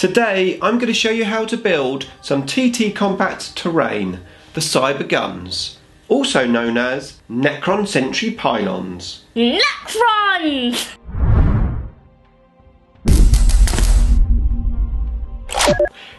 Today I'm going to show you how to build some TTCombat Terrain, the cyber guns, also known as Necron Sentry Pylons. Necrons!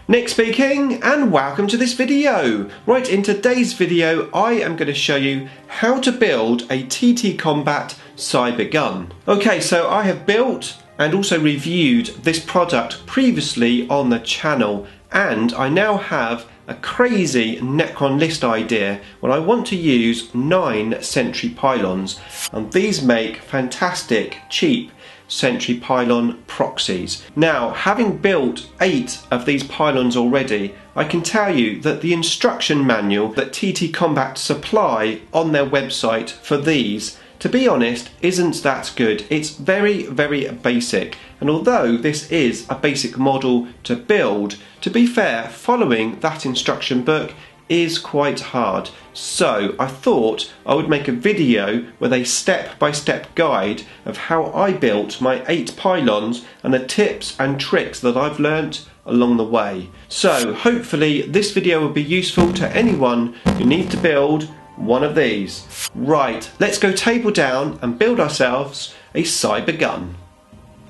Nick speaking, and welcome to this video. Right, in today's video I am going to show you how to build a TTCombat cyber gun. Okay, so I have built and also reviewed this product previously on the channel, and I now have a crazy Necron list idea where I want to use 9 sentry pylons, and these make fantastic cheap sentry pylon proxies. Now, having built 8 of these pylons already, I can tell you that the instruction manual that TTCombat supply on their website for these, to be honest, isn't that good. It's very basic, and although this is a basic model to build, to be fair, following that instruction book is quite hard. So I thought I would make a video with a step-by-step guide of how I built my 8 pylons and the tips and tricks that I've learnt along the way. So hopefully this video will be useful to anyone who needs to build one of these. Right, let's go table down and build ourselves a cyber gun.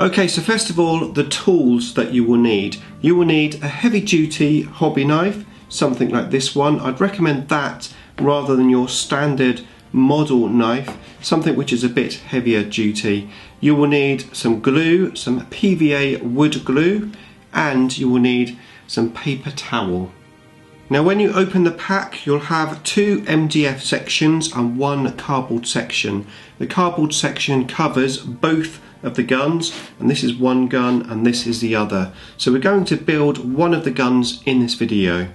Okay, so first of all, the tools that you will need. You will need a heavy-duty hobby knife, something like this one. I'd recommend that rather than your standard model knife, something which is a bit heavier duty. You will need some glue, some PVA wood glue, and you will need some paper towel. Now, when you open the pack, you'll have 2 MDF sections and 1 cardboard section. The cardboard section covers both of the guns, and this is one gun and this is the other. So we're going to build one of the guns in this video.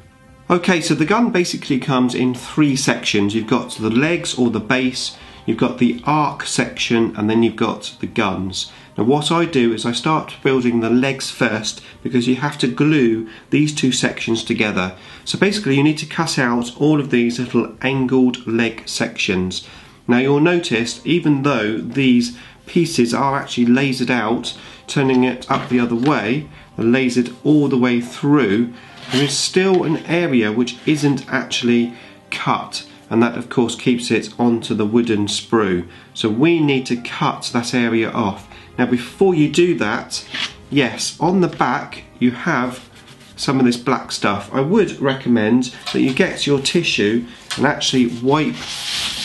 Okay, so the gun basically comes in 3 sections. You've got the legs or the base, you've got the arc section, and then you've got the guns. Now what I do is I start building the legs first, because you have to glue these 2 sections together. So basically you need to cut out all of these little angled leg sections. Now you'll notice, even though these pieces are actually lasered out, turning it up the other way, and lasered all the way through, there is still an area which isn't actually cut, and that of course keeps it onto the wooden sprue. So we need to cut that area off. Now before you do that, yes, on the back you have some of this black stuff. I would recommend that you get your tissue and actually wipe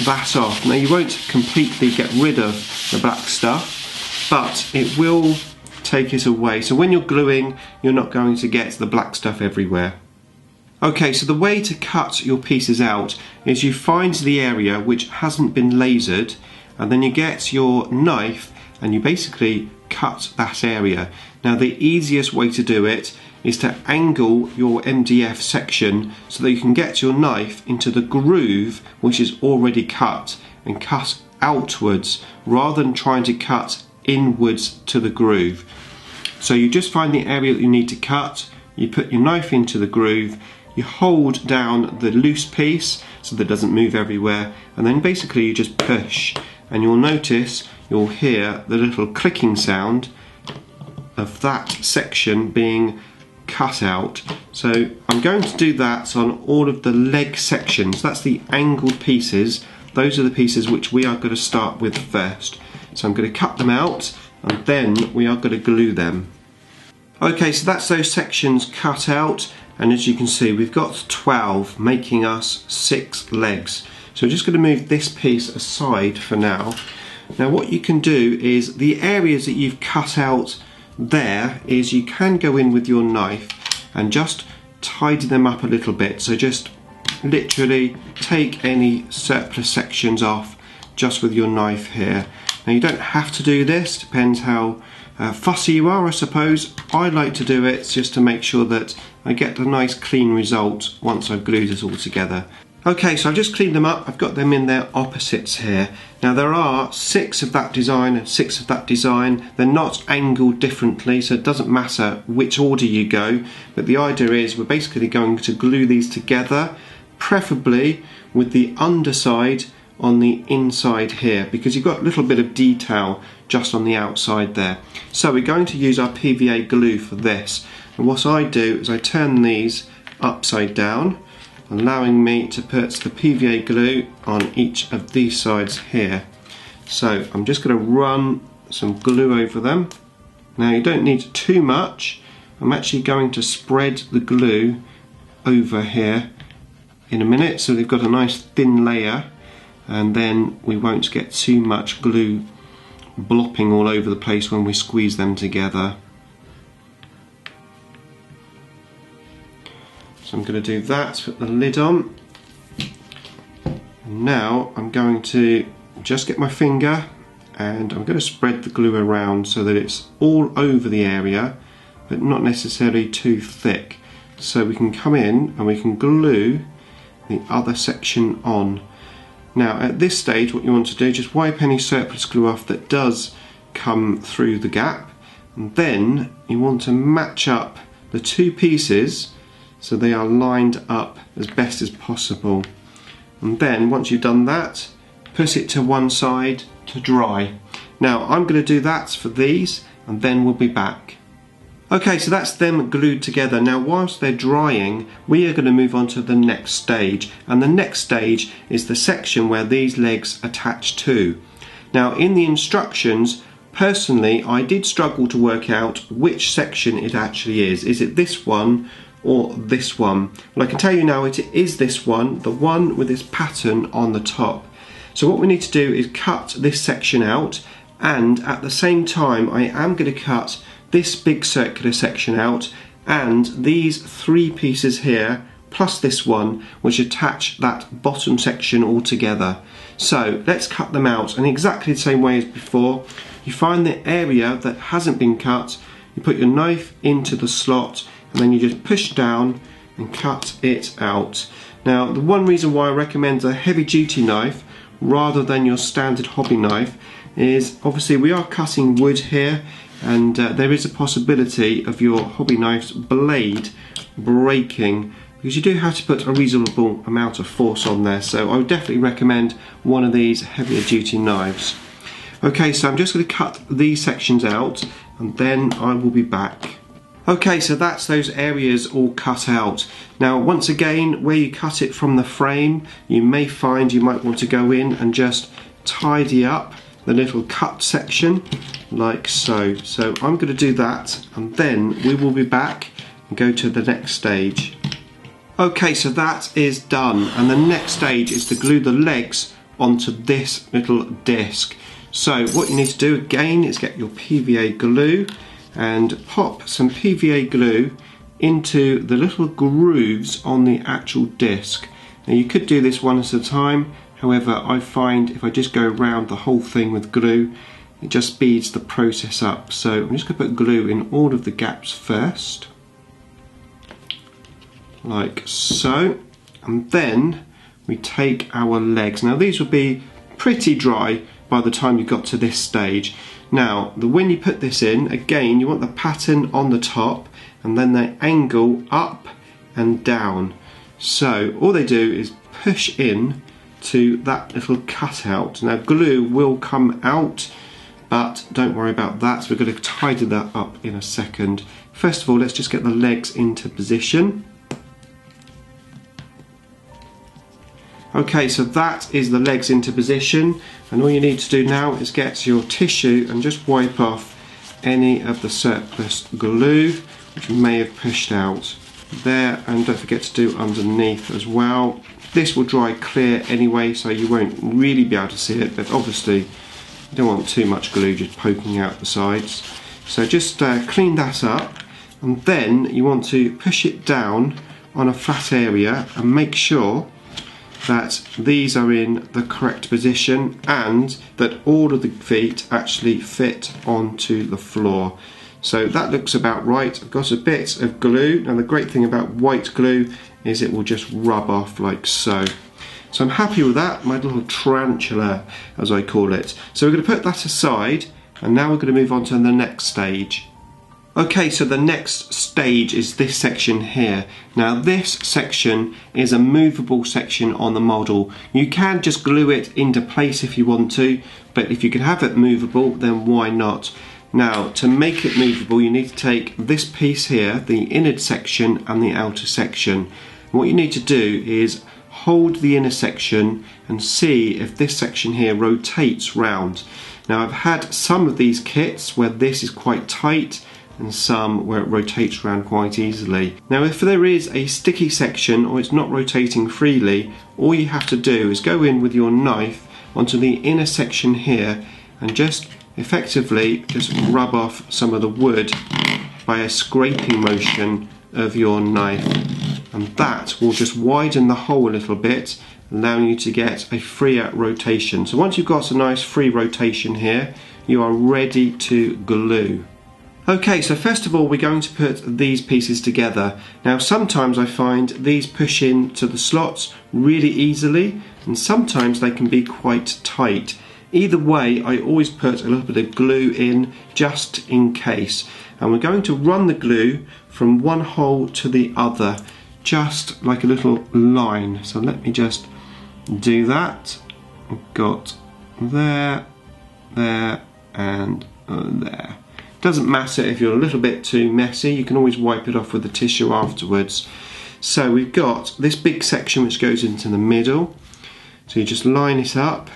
that off. Now you won't completely get rid of the black stuff, but it will take it away. So when you're gluing, you're not going to get the black stuff everywhere. Okay, so the way to cut your pieces out is you find the area which hasn't been lasered, and then you get your knife and you basically cut that area. Now the easiest way to do it is to angle your MDF section so that you can get your knife into the groove which is already cut, and cut outwards rather than trying to cut inwards to the groove. So you just find the area that you need to cut, you put your knife into the groove, you hold down the loose piece so that it doesn't move everywhere, and then basically you just push, and you'll notice, you'll hear the little clicking sound of that section being cut out. So I'm going to do that on all of the leg sections. That's the angled pieces. Those are the pieces which we are going to start with first. So I'm going to cut them out, and then we are going to glue them. Okay, so that's those sections cut out, and as you can see we've got 12, making us 6 legs. So we're just going to move this piece aside for now. Now what you can do is, the areas that you've cut out there, is you can go in with your knife and just tidy them up a little bit. So just literally take any surplus sections off just with your knife here. Now you don't have to do this, depends how fussy you are, I suppose. I like to do it just to make sure that I get a nice clean result once I've glued it all together. Okay, so I've just cleaned them up, I've got them in their opposites here. Now there are 6 of that design and 6 of that design. They're not angled differently, so it doesn't matter which order you go, but the idea is we're basically going to glue these together, preferably with the underside on the inside here, because you've got a little bit of detail just on the outside there. So we're going to use our PVA glue for this. And what I do is I turn these upside down, allowing me to put the PVA glue on each of these sides here. So I'm just going to run some glue over them. Now you don't need too much. I'm actually going to spread the glue over here in a minute so they've got a nice thin layer, and then we won't get too much glue blopping all over the place when we squeeze them together. So I'm going to do that, put the lid on. And now I'm going to just get my finger and I'm going to spread the glue around so that it's all over the area but not necessarily too thick. So we can come in and we can glue the other section on. Now at this stage what you want to do, just wipe any surplus glue off that does come through the gap, and then you want to match up the two pieces so they are lined up as best as possible. And then once you've done that, put it to one side to dry. Now I'm going to do that for these and then we'll be back. Okay, so that's them glued together. Now whilst they're drying, we are going to move on to the next stage, and the next stage is the section where these legs attach to. Now in the instructions, personally I did struggle to work out which section it actually is. Is it this one or this one? Well, I can tell you now it is this one, the one with this pattern on the top. So what we need to do is cut this section out, and at the same time I am going to cut this big circular section out and these three pieces here plus this one, which attach that bottom section all together. So let's cut them out, and exactly the same way as before, you find the area that hasn't been cut, you put your knife into the slot and then you just push down and cut it out. Now the one reason why I recommend a heavy duty knife rather than your standard hobby knife is obviously we are cutting wood here, and there is a possibility of your hobby knife's blade breaking because you do have to put a reasonable amount of force on there. So I would definitely recommend one of these heavier duty knives. Okay, so I'm just going to cut these sections out and then I will be back. Okay, so that's those areas all cut out. Now once again, where you cut it from the frame, you may find you might want to go in and just tidy up the little cut section like so. So I'm going to do that and then we will be back and go to the next stage. Okay, so that is done, and the next stage is to glue the legs onto this little disc. So what you need to do again is get your PVA glue and pop some PVA glue into the little grooves on the actual disc. Now you could do this one at a time, however I find if I just go around the whole thing with glue it just speeds the process up. So I'm just going to put glue in all of the gaps first, like so, and then we take our legs. Now these will be pretty dry by the time you got to this stage. Now when you put this in, again you want the pattern on the top and then they angle up and down. So all they do is push in to that little cutout. Now glue will come out, but don't worry about that, we're going to tidy that up in a second. First of all, let's just get the legs into position. Okay, so that is the legs into position, and all you need to do now is get your tissue and just wipe off any of the surplus glue which you may have pushed out there, and don't forget to do underneath as well. This will dry clear anyway, so you won't really be able to see it, but obviously you don't want too much glue just poking out the sides. So just clean that up, and then you want to push it down on a flat area and make sure that these are in the correct position and that all of the feet actually fit onto the floor. So that looks about right. I've got a bit of glue, and the great thing about white glue is it will just rub off like so. So I'm happy with that, my little tarantula as I call it. So we're going to put that aside, and now we're going to move on to the next stage. Okay, so the next stage is this section here. Now this section is a movable section on the model. You can just glue it into place if you want to, but if you can have it movable, then why not? Now, to make it movable, you need to take this piece here, the inner section and the outer section. What you need to do is hold the inner section and see if this section here rotates round. Now, I've had some of these kits where this is quite tight and some where it rotates around quite easily. Now, if there is a sticky section or it's not rotating freely, all you have to do is go in with your knife onto the inner section here and just effectively just rub off some of the wood by a scraping motion of your knife, and that will just widen the hole a little bit, allowing you to get a freer rotation. So once you've got a nice free rotation here, you are ready to glue. Okay, so first of all we're going to put these pieces together. Now sometimes I find these push into the slots really easily and sometimes they can be quite tight. Either way, I always put a little bit of glue in just in case. And we're going to run the glue from one hole to the other, just like a little line. So let me just do that. I've got there, there and there. Doesn't matter if you're a little bit too messy, you can always wipe it off with the tissue afterwards. So we've got this big section which goes into the middle. So you just line it up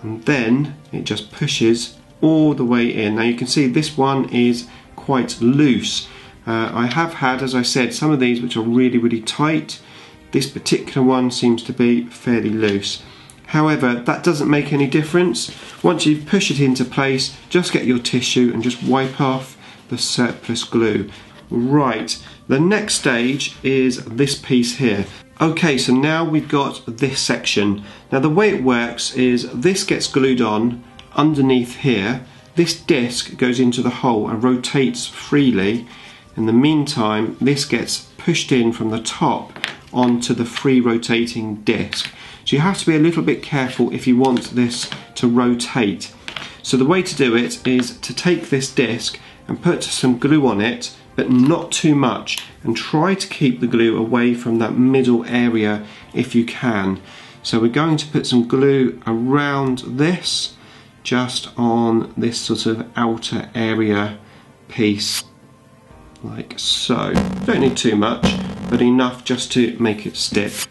and then it just pushes all the way in. Now you can see this one is quite loose. I have had, as I said, some of these which are really tight. This particular one seems to be fairly loose. However, that doesn't make any difference. Once you push it into place, just get your tissue and just wipe off the surplus glue. Right, the next stage is this piece here. Okay, so now we've got this section. Now the way it works is this gets glued on underneath here. This disc goes into the hole and rotates freely. In the meantime, this gets pushed in from the top onto the free rotating disc. So you have to be a little bit careful if you want this to rotate. So the way to do it is to take this disc and put some glue on it, but not too much, and try to keep the glue away from that middle area if you can. So we're going to put some glue around this, just on this sort of outer area piece, like so. Don't need too much, but enough just to make it stick.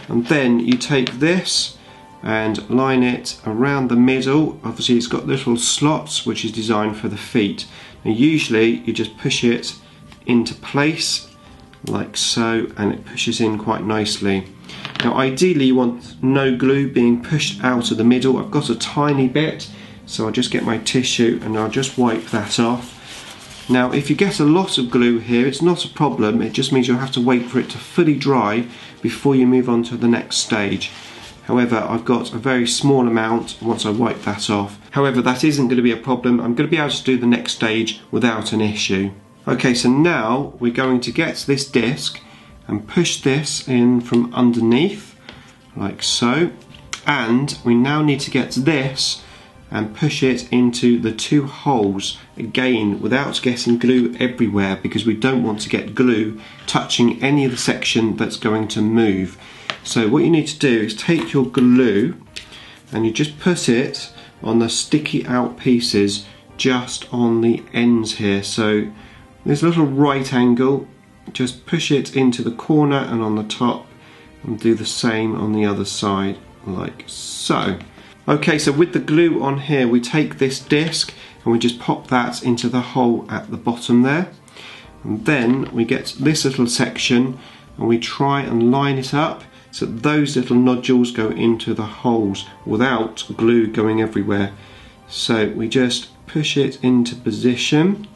And then you take this and line it around the middle. Obviously it's got little slots which is designed for the feet. Now usually you just push it into place like so and it pushes in quite nicely. Now ideally you want no glue being pushed out of the middle. I've got a tiny bit, so I'll just get my tissue and I'll just wipe that off. Now if you get a lot of glue here, it's not a problem, it just means you'll have to wait for it to fully dry before you move on to the next stage. However, I've got a very small amount once I wipe that off. However, that isn't going to be a problem. I'm going to be able to do the next stage without an issue. Okay, so now we're going to get this disc and push this in from underneath, like so. And we now need to get this and push it into the two holes, again without getting glue everywhere, because we don't want to get glue touching any of the section that's going to move. So what you need to do is take your glue and you just put it on the sticky out pieces just on the ends here. So this little right angle, just push it into the corner and on the top, and do the same on the other side, like so. Okay, so with the glue on here, we take this disc and we just pop that into the hole at the bottom there. And then we get this little section and we try and line it up so that those little nodules go into the holes without glue going everywhere. So we just push it into position.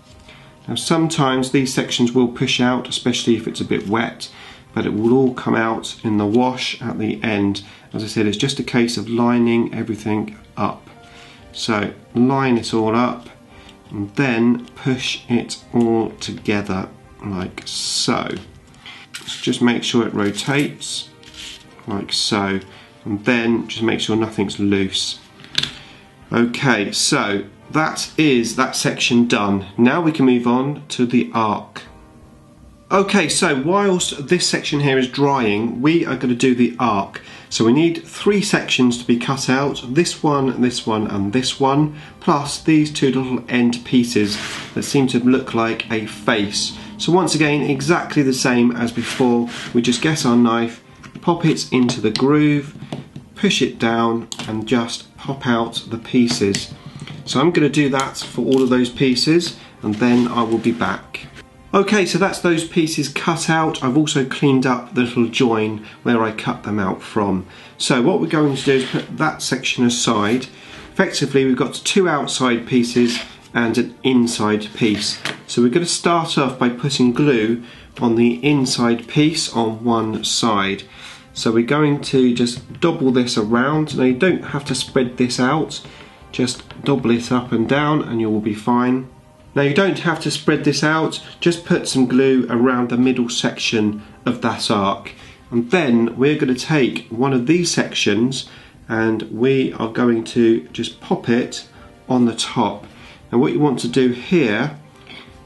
Now sometimes these sections will push out, especially if it's a bit wet, but it will all come out in the wash at the end. As I said, it's just a case of lining everything up. So line it all up and then push it all together like so. Just make sure it rotates like so, and then just make sure nothing's loose. Okay, so that is that section done. Now we can move on to the arc. Okay, so whilst this section here is drying, we are going to do the arc. So we need 3 sections to be cut out, this one, and this one, plus these 2 little end pieces that seem to look like a face. So once again, exactly the same as before, we just get our knife, pop it into the groove, push it down and just pop out the pieces. So I'm going to do that for all of those pieces and then I will be back. Okay, so that's those pieces cut out. I've also cleaned up the little join where I cut them out from. So what we're going to do is put that section aside. Effectively, we've got 2 outside pieces and an inside piece. So we're going to start off by putting glue on the inside piece on one side. So we're going to just double this around. Now you don't have to spread this out, just double it up and down and you will be fine. Now you don't have to spread this out, just put some glue around the middle section of that arc. And then we're going to take one of these sections and we are going to just pop it on the top. And what you want to do here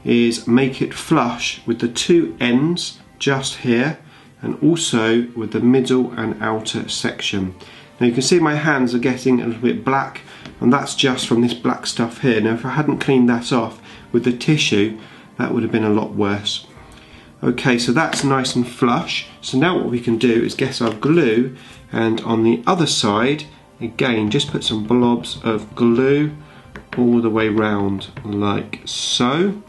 is make it flush with the 2 ends just here and also with the middle and outer section. Now you can see my hands are getting a little bit black and that's just from this black stuff here. Now if I hadn't cleaned that off with the tissue, that would have been a lot worse. Okay, so that's nice and flush. So now what we can do is get our glue and on the other side, again, just put some blobs of glue all the way round like so.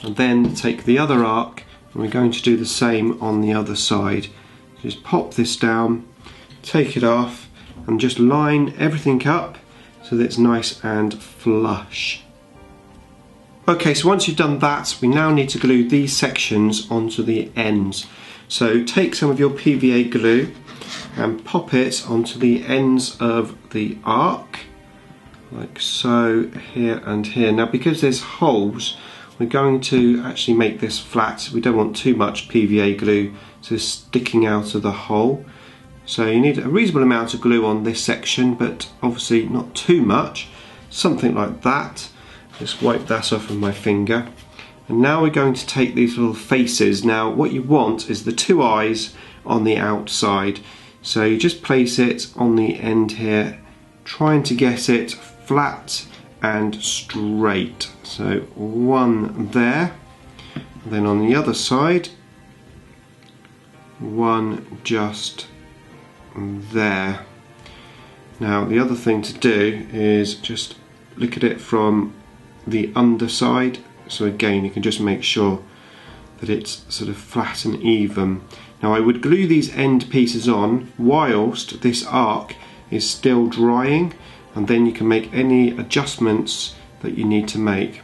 And then take the other arc and we're going to do the same on the other side. Just pop this down, take it off and just line everything up so that it's nice and flush. Okay, so once you've done that, we now need to glue these sections onto the ends. So take some of your PVA glue and pop it onto the ends of the arc, like so, here and here. Now because there's holes, we're going to actually make this flat. We don't want too much PVA glue sticking out of the hole. So you need a reasonable amount of glue on this section, but obviously not too much, something like that. Just wipe that off with my finger. And now we're going to take these little faces. Now what you want is the 2 eyes on the outside. So you just place it on the end here, trying to get it flat and straight. So one there, and then on the other side, one just there. Now the other thing to do is just look at it from the underside, so again you can just make sure that it's sort of flat and even. Now I would glue these end pieces on whilst this arc is still drying and then you can make any adjustments that you need to make.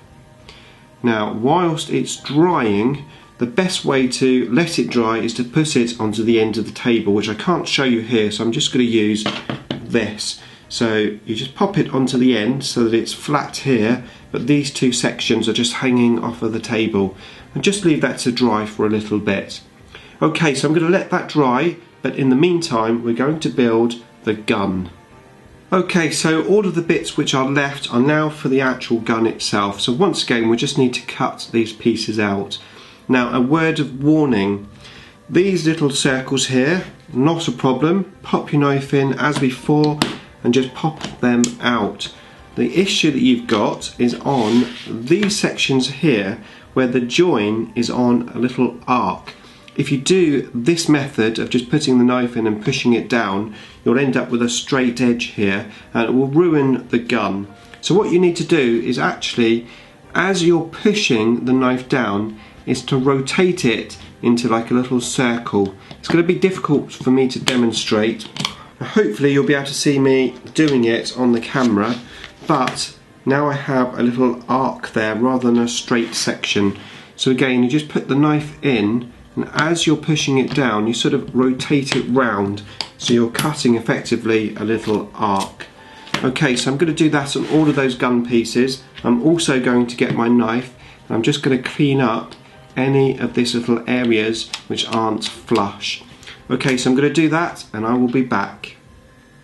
Now whilst it's drying, the best way to let it dry is to put it onto the end of the table, which I can't show you here, so I'm just going to use this. So you just pop it onto the end so that it's flat here, but these 2 sections are just hanging off of the table, and just leave that to dry for a little bit. Okay, so I'm going to let that dry, but in the meantime we're going to build the gun. Okay, so all of the bits which are left are now for the actual gun itself. So once again we just need to cut these pieces out. Now a word of warning, these little circles here, not a problem, pop your knife in as before and just pop them out. The issue that you've got is on these sections here where the join is on a little arc. If you do this method of just putting the knife in and pushing it down, you'll end up with a straight edge here and it will ruin the gun. So what you need to do is actually, as you're pushing the knife down, is to rotate it into like a little circle. It's going to be difficult for me to demonstrate. Hopefully you'll be able to see me doing it on the camera, but now I have a little arc there rather than a straight section. So again, you just put the knife in and as you're pushing it down you sort of rotate it round, so you're cutting effectively a little arc. Okay, so I'm going to do that on all of those gun pieces. I'm also going to get my knife and I'm just going to clean up any of these little areas which aren't flush. Okay, so I'm going to do that and I will be back.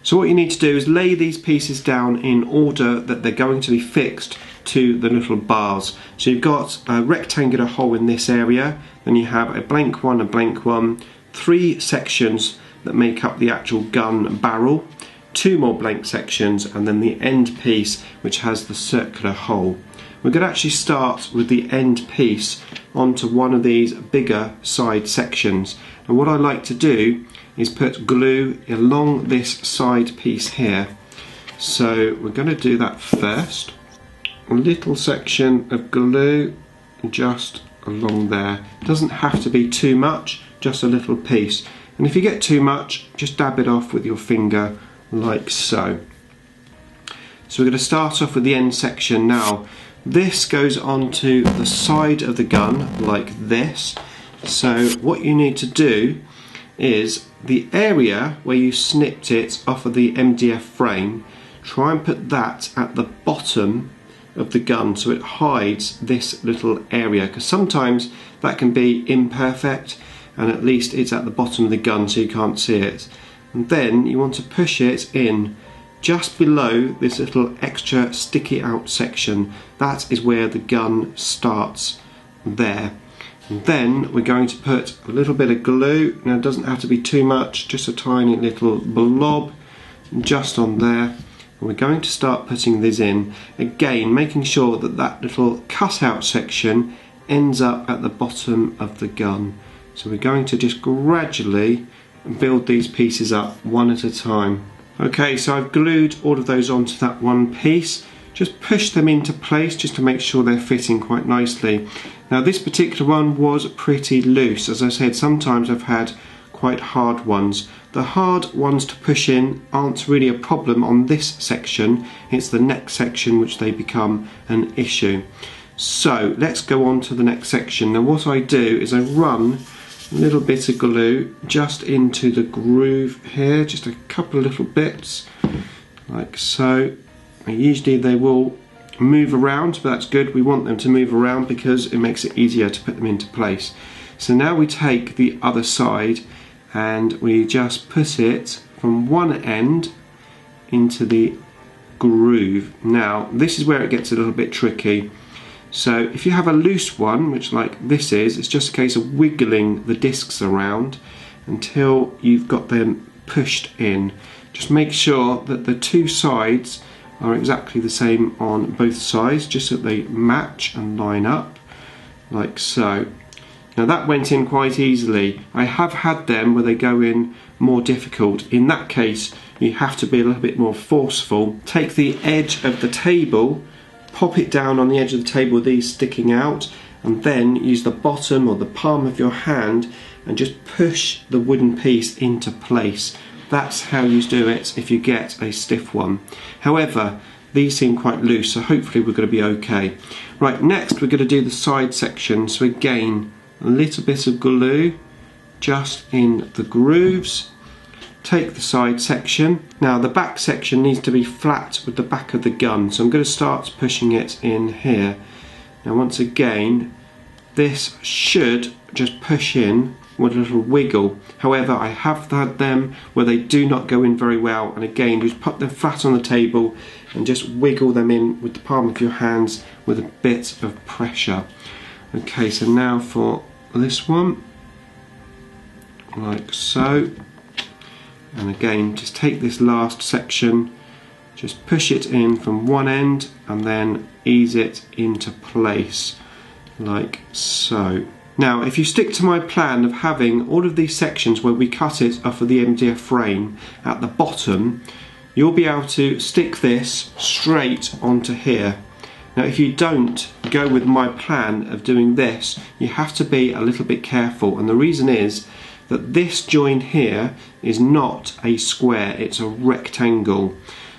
So what you need to do is lay these pieces down in order that they're going to be fixed to the little bars. So you've got a rectangular hole in this area, then you have a blank one, 3 sections that make up the actual gun barrel, 2 more blank sections, and then the end piece which has the circular hole. We're going to actually start with the end piece onto one of these bigger side sections, and what I like to do is put glue along this side piece here. So we're going to do that first. A little section of glue just along there. It doesn't have to be too much, just a little piece, and if you get too much, just dab it off with your finger like so. So we're going to start off with the end section now. This goes onto the side of the gun like this. So what you need to do is the area where you snipped it off of the MDF frame, try and put that at the bottom of the gun so it hides this little area, because sometimes that can be imperfect and at least it's at the bottom of the gun so you can't see it. And then you want to push it in just below this little extra sticky out section. That is where the gun starts there. And then we're going to put a little bit of glue. Now it doesn't have to be too much, just a tiny little blob just on there. And we're going to start putting this in, again making sure that that little cut out section ends up at the bottom of the gun. So we're going to just gradually build these pieces up one at a time. Okay, so I've glued all of those onto that one piece. Just push them into place just to make sure they're fitting quite nicely. Now this particular one was pretty loose. As I said, sometimes I've had quite hard ones. The hard ones to push in aren't really a problem on this section. It's the next section which they become an issue. So let's go on to the next section. Now what I do is I run a little bit of glue just into the groove here, just a couple of little bits like so. Usually they will move around, but that's good. We want them to move around because it makes it easier to put them into place. So now we take the other side and we just put it from one end into the groove. Now this is where it gets a little bit tricky. So if you have a loose one, which like this is, it's just a case of wiggling the discs around until you've got them pushed in. Just make sure that the two sides are exactly the same on both sides, just so that they match and line up like so. Now that went in quite easily. I have had them where they go in more difficult. In that case you have to be a little bit more forceful. Take the edge of the table, pop it down on the edge of the table, these sticking out, and then use the bottom or the palm of your hand and just push the wooden piece into place. That's how you do it if you get a stiff one. However, these seem quite loose, so hopefully we're going to be okay. Right, next we're going to do the side section. So again, a little bit of glue just in the grooves. Take the side section. Now the back section needs to be flat with the back of the gun, so I'm going to start pushing it in here. Now once again, this should just push in with a little wiggle. However, I have had them where they do not go in very well, and again just put them flat on the table and just wiggle them in with the palm of your hands with a bit of pressure. Okay, so now for this one, like so. And again, just take this last section, just push it in from one end and then ease it into place like so. Now if you stick to my plan of having all of these sections where we cut it off of the MDF frame at the bottom, you'll be able to stick this straight onto here. Now if you don't go with my plan of doing this, you have to be a little bit careful, and the reason is that this joint here is not a square, it's a rectangle.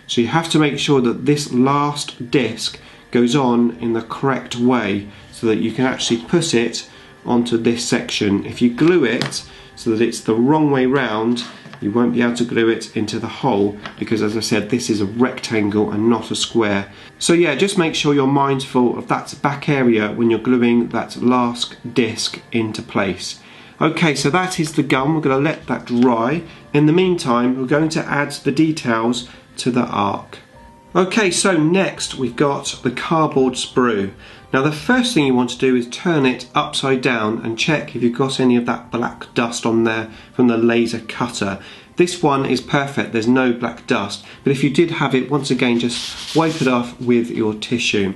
So you have to make sure that this last disc goes on in the correct way so that you can actually put it onto this section. If you glue it so that it's the wrong way round, you won't be able to glue it into the hole, because as I said, this is a rectangle and not a square. So yeah, just make sure you're mindful of that back area when you're gluing that last disc into place. Okay, so that is the gun. We're going to let that dry. In the meantime, we're going to add the details to the arc. Okay, so next we've got the cardboard sprue. Now the first thing you want to do is turn it upside down and check if you've got any of that black dust on there from the laser cutter. This one is perfect, there's no black dust, but if you did have it, once again just wipe it off with your tissue.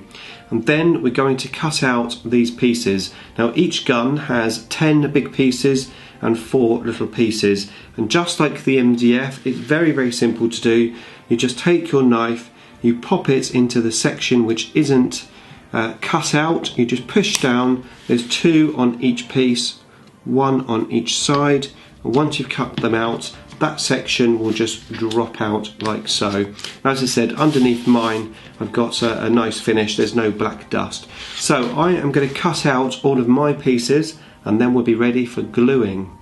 And then we're going to cut out these pieces. Now each gun has 10 big pieces and 4 little pieces, and just like the MDF, it's very simple to do. You just take your knife, you pop it into the section which isn't cut out, you just push down, there's 2 on each piece, 1 on each side, and once you've cut them out, that section will just drop out like so. As I said, underneath mine I've got a nice finish, there's no black dust. So I am going to cut out all of my pieces and then we'll be ready for gluing.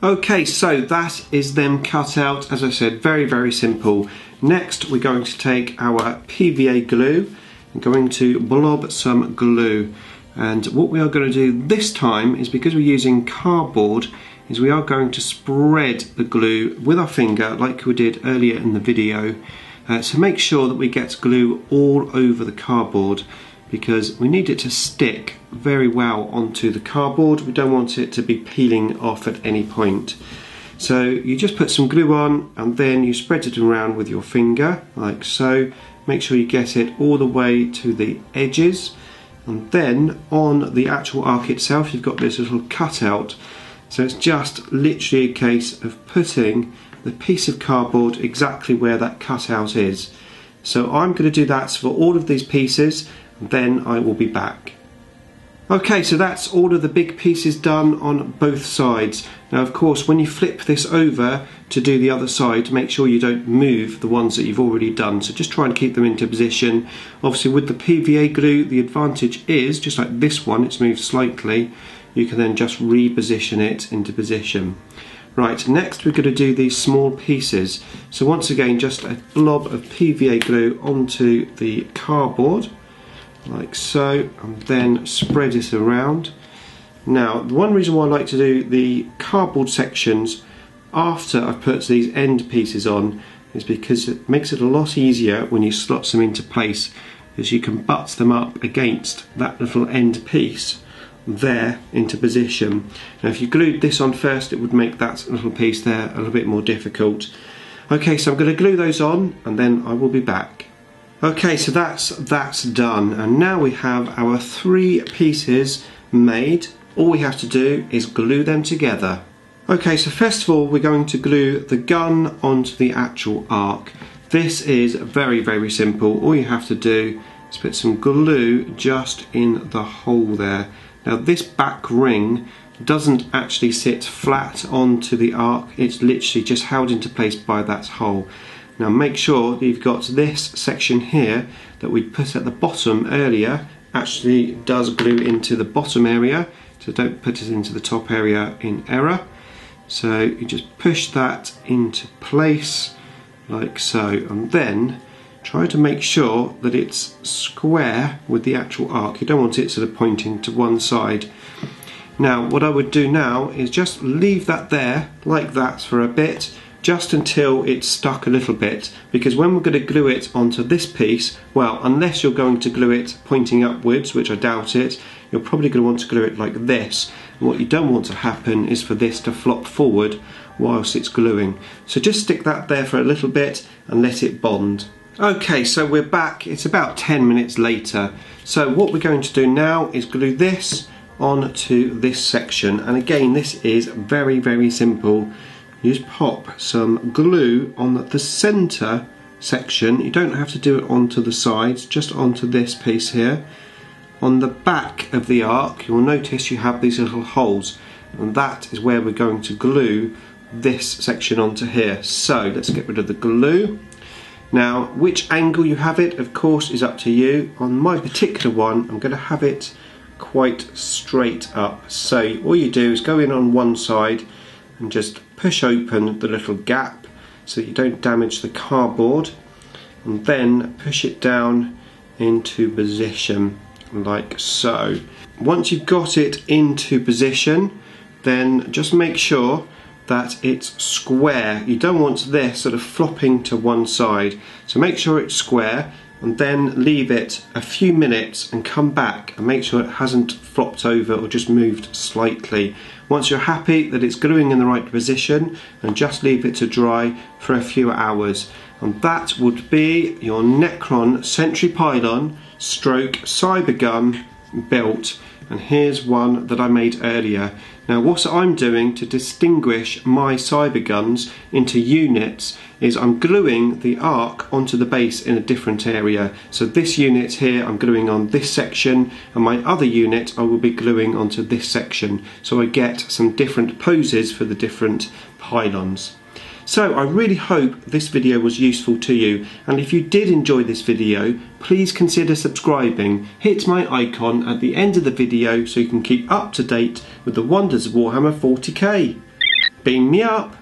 Okay, so that is them cut out. As I said, very simple. Next we're going to take our PVA glue and going to blob some glue, and what we are going to do this time is, because we're using cardboard, is we are going to spread the glue with our finger like we did earlier in the video, to make sure that we get glue all over the cardboard, because we need it to stick very well onto the cardboard. We don't want it to be peeling off at any point. So you just put some glue on and then you spread it around with your finger like so. Make sure you get it all the way to the edges, and then on the actual arc itself you've got this little cutout. So it's just literally a case of putting the piece of cardboard exactly where that cutout is. So I'm going to do that for all of these pieces, and then I will be back. Okay, so that's all of the big pieces done on both sides. Now of course when you flip this over to do the other side, make sure you don't move the ones that you've already done, so just try and keep them into position. Obviously with the PVA glue the advantage is, just like this one, it's moved slightly, you can then just reposition it into position. Right, next we're going to do these small pieces. So once again just a blob of PVA glue onto the cardboard like so, and then spread it around. Now the one reason why I like to do the cardboard sections after I've put these end pieces on is because it makes it a lot easier when you slot them into place, because you can butt them up against that little end piece there into position. Now if you glued this on first, it would make that little piece there a little bit more difficult. Okay, so I'm going to glue those on and then I will be back. Okay, so that's done, and now we have our 3 pieces made. All we have to do is glue them together. Okay, so first of all we're going to glue the gun onto the actual arc. This is very simple. All you have to do is put some glue just in the hole there. Now this back ring doesn't actually sit flat onto the arc, it's literally just held into place by that hole. Now make sure that you've got this section here that we put at the bottom earlier actually does glue into the bottom area, so don't put it into the top area in error. So you just push that into place like so, and then try to make sure that it's square with the actual arc. You don't want it sort of pointing to one side. Now what I would do now is just leave that there like that for a bit, just until it's stuck a little bit, because when we're going to glue it onto this piece, well, unless you're going to glue it pointing upwards, which I doubt it, you're probably going to want to glue it like this. And what you don't want to happen is for this to flop forward whilst it's gluing. So just stick that there for a little bit and let it bond. Okay, so we're back. It's about 10 minutes later. So what we're going to do now is glue this onto this section, and again this is very simple. You just pop some glue on the centre section. You don't have to do it onto the sides, just onto this piece here. On the back of the arc you'll notice you have these little holes, and that is where we're going to glue this section onto here. So let's get rid of the glue. Now which angle you have it of course is up to you. On my particular one I'm going to have it quite straight up, so all you do is go in on one side and just push open the little gap so you don't damage the cardboard, and then push it down into position like so. Once you've got it into position, then just make sure that it's square. You don't want this sort of flopping to one side. So make sure it's square and then leave it a few minutes and come back and make sure it hasn't flopped over or just moved slightly. Once you're happy that it's gluing in the right position, and just leave it to dry for a few hours. And that would be your Necron Sentry Pylon stroke cyber gun built. And here's one that I made earlier. Now what I'm doing to distinguish my cyber guns into units is I'm gluing the arc onto the base in a different area. So this unit here I'm gluing on this section, and my other unit I will be gluing onto this section, so I get some different poses for the different pylons. So I really hope this video was useful to you, and if you did enjoy this video, please consider subscribing. Hit my icon at the end of the video so you can keep up to date with the wonders of Warhammer 40k. Beam me up!